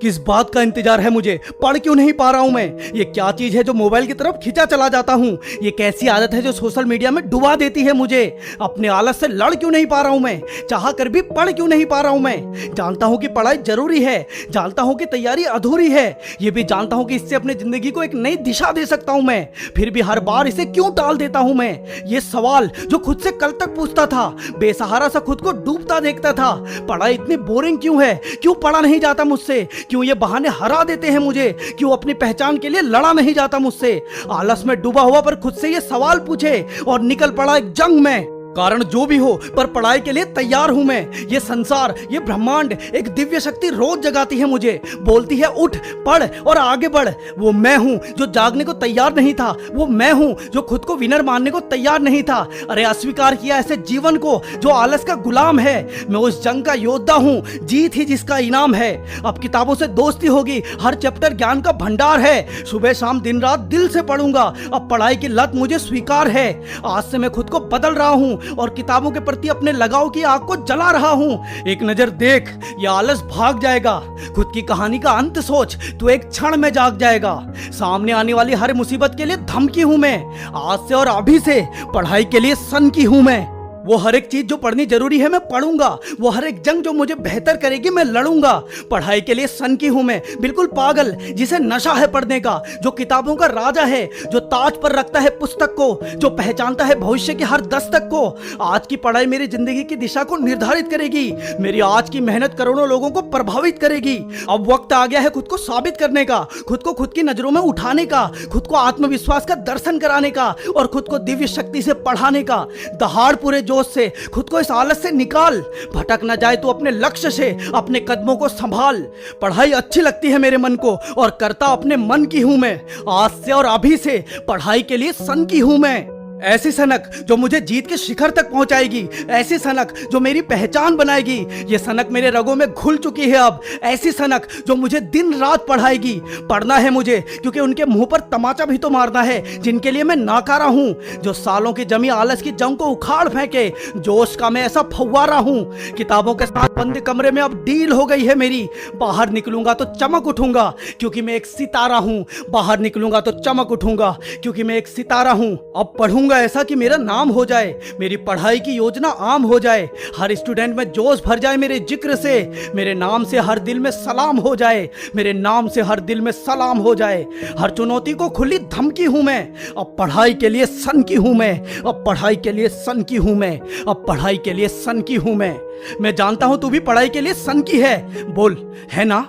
किस बात का इंतजार है मुझे? पढ़ क्यों नहीं पा रहा हूं मैं? ये क्या चीज है जो मोबाइल की तरफ खिंचा चला जाता हूं? ये कैसी आदत है जो सोशल मीडिया में डुबा देती है मुझे? अपने आलस से लड़ क्यों नहीं पा रहा हूं मैं? चाह कर भी पढ़ क्यों नहीं पा रहा हूं मैं? जानता हूं कि पढ़ाई जरूरी है, जानता हूं कि तैयारी अधूरी है, ये भी जानता हूं कि इससे अपनी जिंदगी को एक नई दिशा दे सकता हूं मैं, फिर भी हर बार इसे क्यों टाल देता हूं मैं? ये सवाल जो खुद से कल तक पूछता था, बेसहारा सा खुद को डूबता देखता था। पढ़ाई इतनी बोरिंग क्यों है? क्यों पढ़ा नहीं जाता मुझसे? क्यों ये बहाने हरा देते हैं मुझे? क्यों अपनी पहचान के लिए लड़ा नहीं जाता मुझसे? आलस में डूबा हुआ पर खुद से ये सवाल पूछे और निकल पड़ा एक जंग में। कारण जो भी हो, पर पढ़ाई के लिए तैयार हूं मैं। ये संसार, ये ब्रह्मांड एक दिव्य शक्ति रोज जगाती है मुझे, बोलती है उठ, पढ़ और आगे बढ़। वो मैं हूं जो जागने को तैयार नहीं था, वो मैं हूं जो खुद को विनर मानने को तैयार नहीं था। अरे अस्वीकार किया ऐसे जीवन को जो आलस का गुलाम है। मैं उस जंग का योद्धा हूं, जीत ही जिसका इनाम है। अब किताबों से दोस्ती होगी, हर चैप्टर ज्ञान का भंडार है। सुबह शाम दिन रात दिल से पढ़ूंगा। अब पढ़ाई की लत मुझे स्वीकार है। आज से मैं खुद को बदल रहा हूं और किताबों के प्रति अपने लगाव की आग को जला रहा हूं। एक नजर देख, ये आलस भाग जाएगा। खुद की कहानी का अंत सोच, तू एक क्षण में जाग जाएगा। सामने आने वाली हर मुसीबत के लिए धमकी हूं मैं। आज से और अभी से पढ़ाई के लिए सन की हूं मैं। वो हर एक चीज जो पढ़नी जरूरी है मैं पढ़ूंगा। वो हर एक जंग जो मुझे बेहतर करेगी मैं लड़ूंगा। पढ़ाई के लिए सन की हूं मैं, बिल्कुल पागल जिसे नशा है पढ़ने का, जो किताबों का राजा है, जो ताज पर रखता है पुस्तक को, जो पहचानता है भविष्य की हर दस्तक को। आज की पढ़ाई मेरी जिंदगी की दिशा को निर्धारित करेगी। मेरी आज की मेहनत करोड़ों लोगों को प्रभावित करेगी। अब वक्त आ गया है खुद को साबित करने का, खुद को खुद की नजरों में उठाने का, खुद को आत्मविश्वास का दर्शन कराने का और खुद को दिव्य शक्ति से पढ़ाने का। दहाड़ पूरे जोश से खुद को इस आलस से निकाल। भटक न जाए तो अपने लक्ष्य से, अपने कदमों को संभाल। पढ़ाई अच्छी लगती है मेरे मन को और करता अपने मन की हूं मैं। आज से और अभी से पढ़ाई के लिए सन की हूं मैं। ऐसी सनक जो मुझे जीत के शिखर तक पहुंचाएगी, ऐसी सनक जो मेरी पहचान बनाएगी। ये सनक मेरे रगों में घुल चुकी है अब। ऐसी सनक जो मुझे दिन रात पढ़ाएगी। पढ़ना है मुझे क्योंकि उनके मुंह पर तमाचा भी तो मारना है जिनके लिए मैं नाकारा हूं, जो सालों की जमी आलस की जंग को उखाड़ फेंके। जोश का मैं ऐसा फव्वारा हूं। किताबों के साथ बंद कमरे में अब डील हो गई है मेरी। बाहर निकलूंगा तो चमक उठूंगा क्योंकि मैं एक सितारा हूं। बाहर निकलूंगा तो चमक उठूंगा क्योंकि मैं एक सितारा हूं। अब पढ़ूंगा ऐसा कि मेरा नाम हो जाए, मेरी पढ़ाई की योजना आम हो जाए, हर स्टूडेंट में जोश भर जाए मेरे जिक्र से, मेरे नाम से हर दिल में सलाम हो जाए, मेरे नाम से हर दिल में सलाम हो जाए। हर चुनौती को खुली धमकी हूं मैं। अब पढ़ाई के लिए सन की हूं मैं। अब पढ़ाई के लिए सन की हूं मैं। अब पढ़ाई के लिए सन की हूं मैं। मैं जानता हूं तू भी पढ़ाई के लिए सन की है। बोल, है ना?